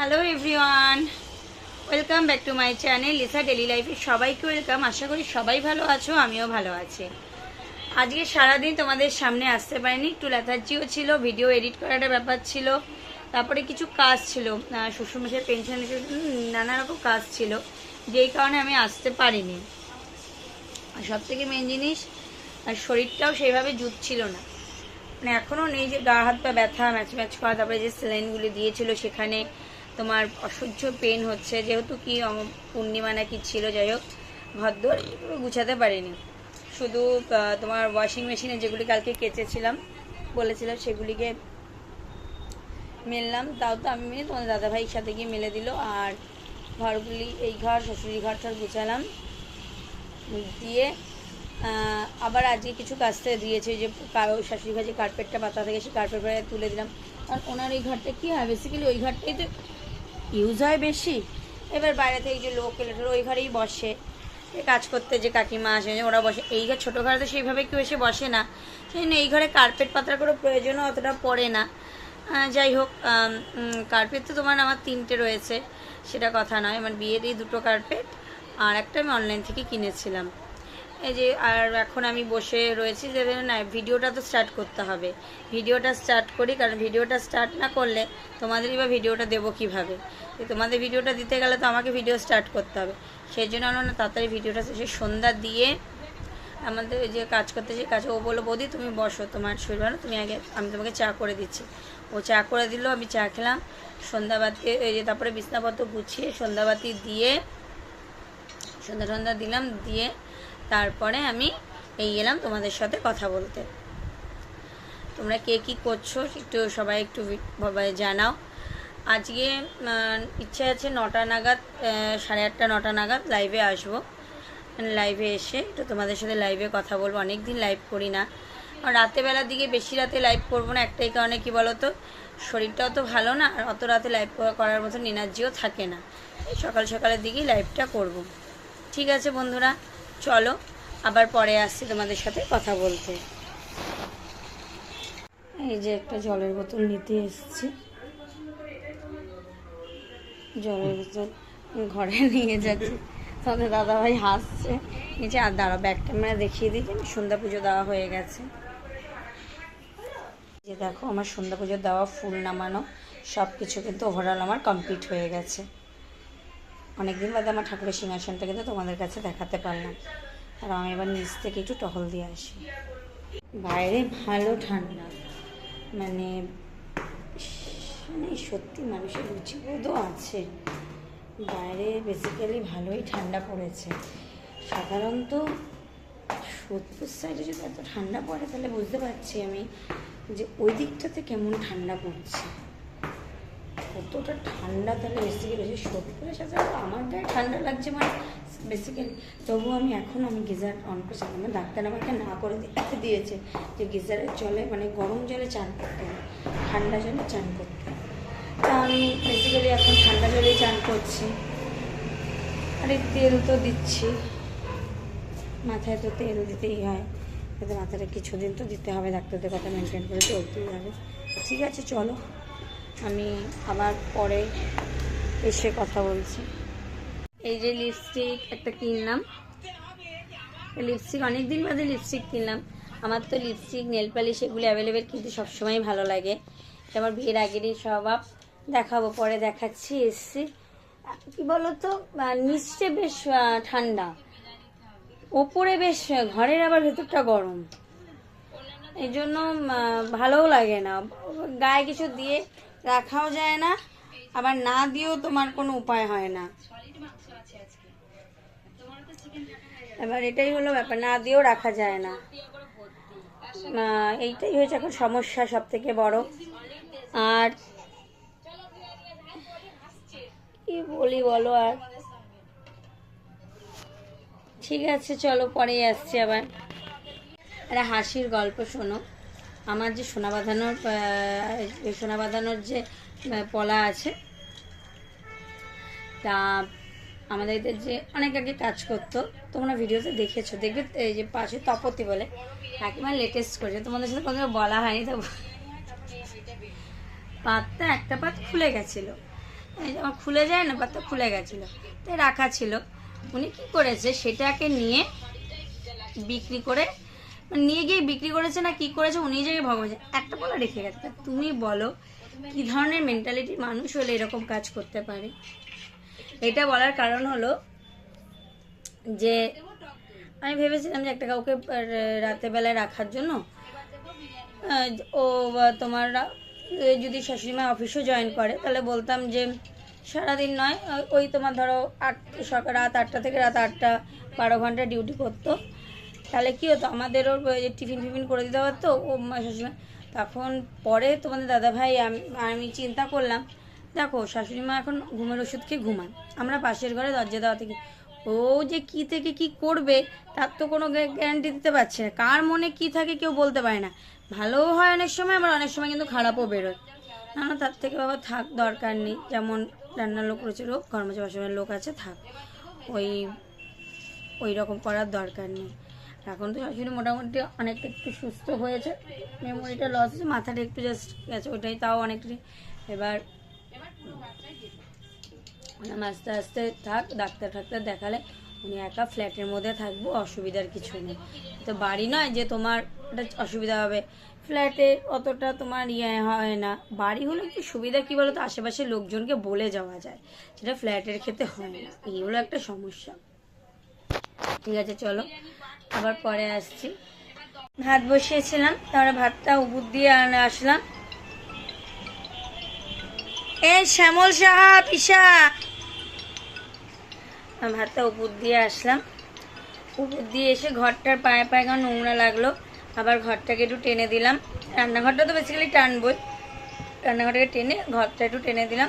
Hello everyone, welcome back to my channel Lisa daily লাইফে সবাইকে welcome. আশা করি সবাই ভালো আছো, আমিও ভালো আছি। আজকে সারাদিন তোমাদের সামনে আসতে পারিনি, একটু লেথার্জিও ছিল, ভিডিও এডিট করার ব্যাপার ছিল, তারপরে কিছু কাজ ছিল, শ্বশুরমশাইয়ের পেনশন নানা রকম কাজ ছিল, যেই কারণে আমি আসতে পারিনি। আর সবথেকে মেন জিনিস, আর শরীরটাও সেইভাবে জুতছিল না, মানে এখনও নেই যে গা হাত পা ব্যথা ম্যাচ ম্যাচ করা, তারপরে যে স্যালাইনগুলি দিয়েছিল সেখানে তোমার অসহ্য পেন হচ্ছে, যেহেতু কি পূর্ণিমা নাকি ছিল, যাই হোক ঘরদোর গুছাতে পারিনি। শুধু তোমার ওয়াশিং মেশিনে যেগুলি কালকে কেচেছিলাম বলেছিলাম সেগুলিকে মেললাম, তাও তো আমি মেলে তোমাদের দাদাভাইয়ের সাথে গিয়ে মেলে দিল। আর ঘরগুলি, এই ঘর শ্বশুরি ঘরটা গুছালাম, দিয়ে আবার আজকে কিছু কাজটা দিয়েছে, যে শাশুড়ি ঘর যে কার্পেটটা পাতা থেকে সেই কার্পেট তুলে দিলাম। কারণ ওনার এই ঘরটা কী হয়, বেসিক্যালি ওই ঘরটাই তো ইউজ হয় বেশি। এবার বাইরে থেকে যে লোক এলে ওই ঘরেই বসে কাজ করতে, যে কাকিমা আসে ওরা বসে। এই ঘর ছোটো ঘরে তো সেইভাবে কেউ এসে বসে না, সেই জন্য এই ঘরে কার্পেট পাতার কোনো প্রয়োজনও অতটা পড়ে না। যাই হোক, কার্পেট তো তোমার আমার 3টে রয়েছে, সেটা কথা নয়। আমার বিয়েরই 2টো কার্পেট, আর একটা আমি অনলাইন থেকে কিনেছিলাম। এই যে, আর এখন আমি বসে রয়েছি, যে না ভিডিওটা তো স্টার্ট করতে হবে, ভিডিওটা স্টার্ট করি। কারণ ভিডিওটা স্টার্ট না করলে তোমাদেরই বা ভিডিওটা দেবো কীভাবে? তোমাদের ভিডিওটা দিতে গেলে তো আমাকে ভিডিও স্টার্ট করতে হবে। সেই জন্য না তাড়াতাড়ি ভিডিওটা শেষে সন্ধ্যা দিয়ে আমাদের ওই যে কাজ করতে, যে কাজ, ও বললো বৌদি তুমি বসো, তোমার শরীর ভালো, তুমি আগে, আমি তোমাকে চা করে দিচ্ছি। ও চা করে দিল, আমি চা খেলাম, সন্ধ্যাবাতি এই যে, তারপরে বিছনাপত্র গুছিয়ে সন্ধ্যাবাতি দিয়ে সন্ধ্যা দিলাম, দিয়ে তারপরে আমি এলাম তোমাদের সাথে কথা বলতে। তোমরা কে কী করছো একটু সবাই একটু জানাও। আজকে ইচ্ছা আছে 9টা নাগাদ, 8:30 9টা নাগাদ লাইভে আসবো। লাইভে এসে একটু তোমাদের সাথে লাইভে কথা বলবো। অনেক দিন লাইভ করি না, আর রাতেবেলার দিকে বেশি রাতে লাইভ করবো না, একটাই কারণে, কি বলো তো, শরীরটাও তো ভালো না, আর অত রাতে লাইভ করার মতো এনার্জিও থাকে না। সকাল সকালের দিকেই লাইভটা করব। ঠিক আছে বন্ধুরা, চলো আবার পরে আসছি তোমাদের সাথে কথা বলতে। এই যে একটা জলের বোতল নিতে এসেছি, জলের বোতল ঘরে নিয়ে যাচ্ছি। তোমাদের দাদাভাই হাসছে নিচে। আর দাঁড়া, ব্যাক ক্যামেরা দেখিয়ে দিই যে সন্ধ্যা পুজো দেওয়া হয়ে গেছে। যে দেখো, আমার সন্ধ্যা পুজো দেওয়া, ফুল নামানো সব কিছু কিন্তু ওভারঅল আমার কমপ্লিট হয়ে গেছে। অনেকদিন বাদে আমার ঠাকুরের সিংহাসনটা কিন্তু তোমাদের কাছে দেখাতে পারলাম। আর আমি এবার নিচ থেকে একটু টহল দিয়ে আসি। বাইরে ভালো ঠান্ডা, মানে সত্যি মানুষের রুচিবোধও আছে। বাইরে বেসিক্যালি ভালোই ঠান্ডা পড়েছে। সাধারণত সোদপুর সাইডে যদি এত ঠান্ডা পড়ে, তাহলে বুঝতে পারছি আমি যে ওই দিকটাতে কেমন ঠান্ডা পড়ছে। কতটা ঠান্ডা তাহলে বেসিক্যালি সোদপুরের সাথে আমার গায়ে ঠান্ডা লাগছে, মানে বেসিক্যালি। তবুও আমি গিজার অন করছি। আমার ডাক্তার আমাকে না করে দিয়েছে যে গিজারের জলে, মানে গরম জলে চান করতে হবে, ঠান্ডা জলে চান করতে হবে। তা আমি বেসিক্যালি এখন ঠান্ডা জলেই চান করছি। আর এই তেল তো দিচ্ছি, মাথায় তো তেল দিতেই হয়, যাতে মাথাটা কিছুদিন তো দিতে হবে, ডাক্তারদের কথা মেনটেন করে চলতেই হবে। ঠিক আছে, চলো আমি আবার পরে এসে কথা বলছি। এই যে লিপস্টিক একটা কিনলাম, লিপস্টিক অনেক দিন বাদে লিপস্টিক কিনলাম। আমার তো লিপস্টিক, নেল পালিশ এগুলি অ্যাভেলেবেল কিন্তু সবসময় ভালো লাগে। এটা আমার বিয়ের আগেরই স্বভাব। দেখাবো, পরে দেখাচ্ছি। এসছি কি বলো তো, নিচে বেশ ঠান্ডা, ওপরে বেশ, ঘরের আবার ভেতরটা গরম, এই জন্য ভালোও লাগে না। গায়ে কিছু দিয়ে রাখাও যায় না, আবার না দিয়েও তোমার কোনো উপায় হয় না। এবার এটাই হলো ব্যাপার, না দিয়েও রাখা যায় না। এইটাই হয়েছে এখন সমস্যা সব থেকে বড়। আর কি বলি বলো, আর ঠিক আছে চলো পরেই আসছি আবার। একটা হাসির গল্প শোনো। আমার যে সোনা বাঁধানোর যে পলা আছে, তা আমাদের যে অনেক আগে কাজ করতো, তোমরা ভিডিওতে দেখেছো, দেখবে এই যে পাশে তপতি বলে একেবারে লেটেস্ট করেছে, তোমাদের সাথে কোনো বলা হয়নি। তো পাতটা একটা পাত খুলে গেছিলো, আমার খুলে যায় না, পাতা খুলে গেছিলো, তাই রাখা ছিল। উনি কি করেছে, সেটাকে নিয়ে বিক্রি করে, নিয়ে গিয়ে বিক্রি করেছে না কি করেছে, উনি জায়গায় ভগবান একটা বলে রেখে গেছে। তুমি বলো কি ধরনের মেন্টালিটির মানুষ হলে এরকম কাজ করতে পারে? এটা বলার কারণ হলো যে আমি ভেবেছিলাম যে একটা কাউকে রাতে বেলায় রাখার জন্য, ও তোমার যদি শাশুড়িমা অফিসও জয়েন করে তাহলে বলতাম যে সারাদিন নয়, ওই তোমার ধরো সকাল রাত 8টা থেকে রাত 8টা 12 ঘন্টা ডিউটি করতো, তাহলে কী হতো, আমাদেরও টিফিন ফিফিন করে দিতে পারতো ও শাশুড়িমা। তখন পরে তোমাদের দাদাভাই আমি চিন্তা করলাম, দেখো শাশুড়িমা এখন ঘুমের ওষুধ খেয়ে ঘুমান, আমরা পাশের ঘরে দরজা দেওয়া থেকে, ও যে কী থেকে কী করবে তার তো কোনো গ্যারান্টি দিতে পারছে না, কার মনে কী থাকে কেউ বলতে পারে না। ভালোও হয় অনেক সময়, আবার অনেক সময় কিন্তু খারাপও বেরোয়। না না, তার থেকে বাবা থাক, দরকার নেই, যেমন রান্নার লোক রয়েছে, লোক ঘর মোছা বাসনের লোক আছে, থাক, ওই রকম করার দরকার নেই। এখন তো শাশুড়ি মোটামুটি অনেকটা একটু সুস্থ হয়েছে, মেমোরিটা লস হয়েছে, মাথাটা একটু জাস্ট গেছে, ওইটাই তাও অনেকটা। এবার আস্তে আস্তে থাক, ডাক্তার দেখালে উনি একা ফ্ল্যাটের মধ্যে থাকবো, অসুবিধার কিছু নেই। তো বাড়ি নয় যে তোমার ওটা অসুবিধা হবে, ফ্ল্যাটে অতটা তোমার হয় না। বাড়ি হলে একটু সুবিধা কী বলো তো, আশেপাশের লোকজনকে বলে যাওয়া যায়, সেটা ফ্ল্যাটের ক্ষেত্রে হয় না, এই হলো একটা সমস্যা। ঠিক আছে চলো, আবার পরে আসছি। ভাত বসিয়েছিলাম, তারপরে ভাতটা উবুর দিয়ে আসলাম। এই শ্যামল সাহা পিসা, ভাতটা উপর দিয়ে আসলাম, উপর দিয়ে এসে ঘরটার পায়ে পায়ে কেমন নোংরা লাগলো, আবার ঘরটাকে একটু টেনে দিলাম। রান্নাঘরটা তো বেসিক্যালি টানবই, রান্নাঘরটাকে টেনে ঘরটা একটু টেনে দিলাম।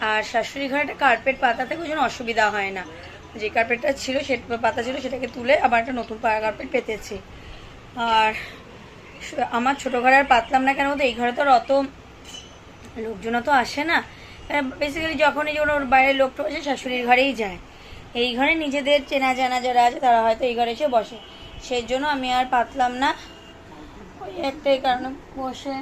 আর শাশুড়ি ঘরে একটা কার্পেট পাতা থেকে ওই জন্য অসুবিধা হয় না, যে কার্পেটটা ছিল পাতা ছিল সেটাকে তুলে আবার একটা নতুন কার্পেট পেতেছি। আর আমার ছোটো ঘরে আর পাতলাম না কেন, এই ঘরে তো আর অত লোকজনও তো আসে না, বেসিক্যালি যখনই যখন ওর বাইরের লোকটা আছে শাশুড়ির ঘরেই যায়, এই ঘরে নিজেদের চেনা জানা যারা আছে তারা হয়তো এই ঘরে এসে বসে, সেই জন্য আমি আর পাতলাম না, ওই একটাই কারণে বসে।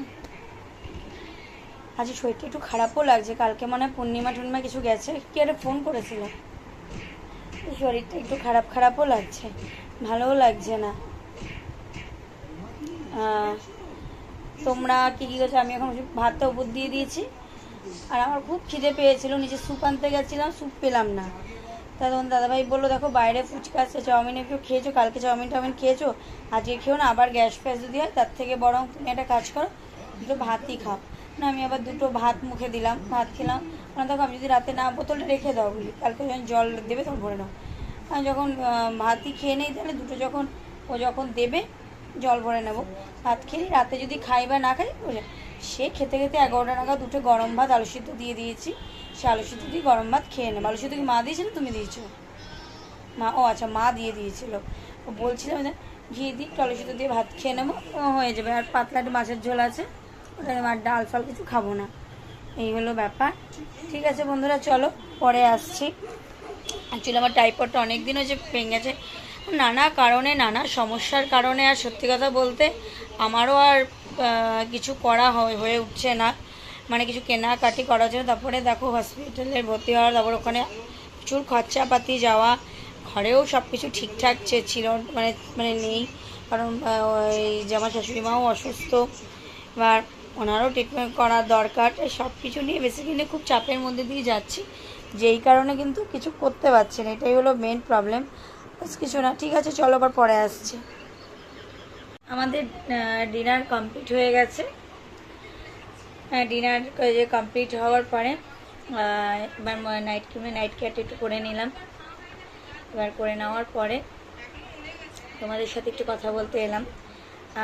আজ শরীরটা একটু খারাপও লাগছে, কালকে মনে হয় পূর্ণিমা কিছু গেছে, কি একটা ফোন করেছিল, শরীরটা একটু খারাপও লাগছে, ভালোও লাগছে না। তোমরা কী করছো? আমি এখন ভাতটা উপর দিয়ে দিয়েছি, আর আমার খুব খিদে পেয়েছিল, নিচে স্যুপ আনতে গেছিলাম, স্যুপ পেলাম না। তা তখন দাদাভাই বললো, দেখো বাইরে ফুচকা আছে, চাউমিন একটু খেয়েছো, কালকে চাউমিন খেয়েছো, আজকে খেও না, আবার গ্যাস ফ্যাস যদি হয় তার থেকে বরং তুমি একটা কাজ করো, দুটো ভাতই খাও না। আমি আবার দুটো ভাত মুখে দিলাম, ভাত খেলাম। মানে দেখো, আমি যদি রাতে না বোতলটা রেখে দাও বলি, কালকে যখন জল দেবে তখন ভরে নাও, আমি যখন ভাতই খেয়ে নেই তাহলে দুটো যখন দেবে জল ভরে নেবো, ভাত খেয়ে রাতে যদি খাই বা না খাই বুঝে। সে খেতে 11টা নাগাদ দুটো গরম ভাত আলু সিদ্ধ দিয়ে দিয়েছি, সে আলু সিদ্ধ দিয়ে গরম ভাত খেয়ে নেব। আলু সিদ্ধ কি মা দিয়েছিল, তুমি দিয়েছো? মা, ও আচ্ছা, মা দিয়ে দিয়েছিল। ও বলছিলাম ঘি দিয়ে একটু আলু সিদ্ধ দিয়ে ভাত খেয়ে নেবো, হয়ে যাবে। আর পাতলা একটু মাছের ঝোল আছে, ওটা আর ডাল ফাল কিছু খাবো না, এই হলো ব্যাপার। ঠিক আছে বন্ধুরা, চলো পরে আসছি। অ্যাকচুয়ালি আমার টাইফয়েডটা অনেক দিন হয়েছে, ভেঙে গেছে নানা কারণে, নানা সমস্যার কারণে। আর সত্যি কথা বলতে আমারও আর কিছু করা হয়ে উঠছে না, মানে কিছু কেনাকাটি করা হচ্ছে না। তারপরে দেখো হসপিটালে ভর্তি হওয়ার, তারপর ওখানে প্রচুর খরচাপাতি যাওয়া, ঘরেও সব কিছু ঠিকঠাক ছিল মানে নেই, কারণ ওই যে আমার শাশুড়ি মাও অসুস্থ, এবার ওনারও ট্রিটমেন্ট করার দরকার, সব কিছু নিয়ে বেসিক্যালি খুব চাপের মধ্যে দিয়ে যাচ্ছি, যেই কারণে কিন্তু কিছু করতে পারছি না, এটাই হলো মেন প্রবলেম, কিছু না। ঠিক আছে চলো, আবার পরে আসছি। আমাদের ডিনার কমপ্লিট হয়ে গেছে, ডিনার কমপ্লিট হওয়ার পরে এবার নাইট কেয়ারটা একটু করে নিলাম। এবার করে নেওয়ার পরে তোমাদের সাথে একটু কথা বলতে এলাম।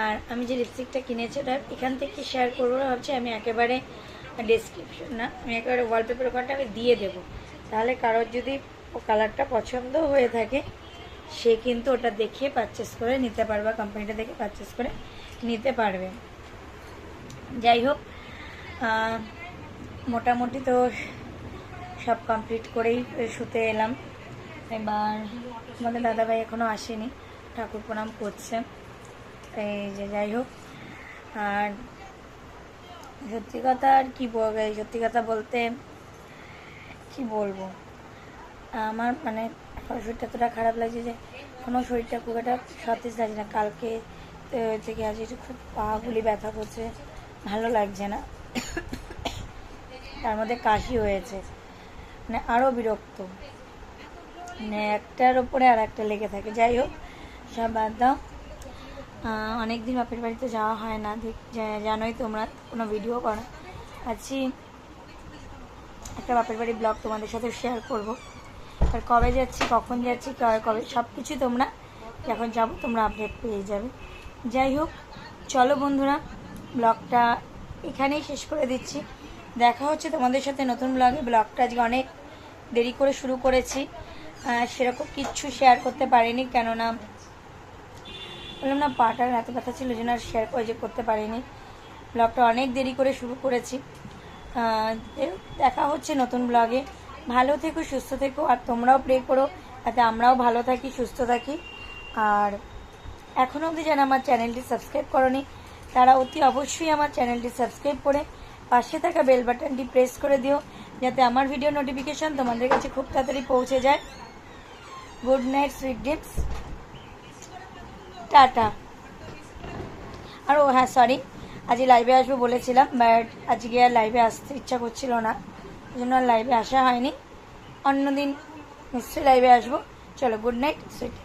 আর আমি যে লিপস্টিকটা কিনেছি ওটা এখান থেকে শেয়ার করবো ভাবছি, আমি একেবারে ডেসক্রিপশন না, আমি একেবারে ওয়ালপেপার ওখানটা আমি দিয়ে দেবো, তাহলে কারোর যদি ও কালারটা পছন্দ হয়ে থাকে সে কিন্তু ওটা দেখে পারচেস করে নিতে পারবে, কোম্পানিটা দেখে পারচেস করে নিতে পারবে। যাই হোক, মোটামুটি তো সব কমপ্লিট করেই শুতে এলাম। এবার আমাদের দাদাভাই এখনও আসেনি, ঠাকুর প্রণাম করছে, এই যে যাই হোক। আর সত্যি কথা আর কি বলবে, সত্যি কথা বলতে কি বলবো, আমার মানে শরীরটা এতটা খারাপ লাগছে যে কোনো শরীরটা খুব একটা সতেজ লাগছে না। কালকে থেকে আজ একটু খুব পাগুলি ব্যথা করছে, ভালো লাগছে না। তার মধ্যে কাশি হয়েছে, মানে আরও বিরক্ত, মানে একটার ওপরে আর একটা লেগে থাকে। যাই হোক, সব বাদ দাও। অনেক দিন বাপের বাড়িতে যাওয়া হয় না, জানোই তোমরা, কোনো ভিডিও করা। আছি একটা বাপের বাড়ি ব্লগ তোমাদের সাথে শেয়ার করব। আর কবে যাচ্ছি, কখন যাচ্ছি, কবে সব কিছুই তোমরা যখন যাবো তোমরা আপডেট পেয়ে যাবে। যাই হোক, চলো বন্ধুরা, ব্লগটা এখানেই শেষ করে দিচ্ছি। দেখা হচ্ছে তোমাদের সাথে নতুন ব্লগে। ব্লগটা আজকে অনেক দেরি করে শুরু করেছি, সেরকম কিচ্ছু শেয়ার করতে পারিনি, কেননা বললাম না পাটার এত ব্যথা ছিল যেন আর শেয়ার করতে পারিনি। ব্লগটা অনেক দেরি করে শুরু করেছি। দেখা হচ্ছে নতুন ব্লগে। ভালো থেকো, সুস্থ থেকো, আর তোমরাও প্রে করো যাতে আমরাও ভালো থাকি, সুস্থ থাকি। আর এখনও অবধি যারা আমার চ্যানেলটি সাবস্ক্রাইব করনি তারা অতি অবশ্যই আমার চ্যানেলটি সাবস্ক্রাইব করে পাশে থাকা বেল বাটনটি প্রেস করে দিও, যাতে আমার ভিডিও নোটিফিকেশান তোমাদের কাছে খুব তাড়াতাড়ি পৌঁছে যায়। Good night, sweet dreams, tata. আর ও হ্যাঁ, সরি, আজ লাইভে আসবো বলেছিলাম, বাট আজকে আর লাইভে আসতে ইচ্ছা করছিল না, এই জন্য আর লাইভে আসা হয়নি। অন্যদিন নিশ্চয়ই লাইভে আসবো। চলো, গুড নাইট, সুইট।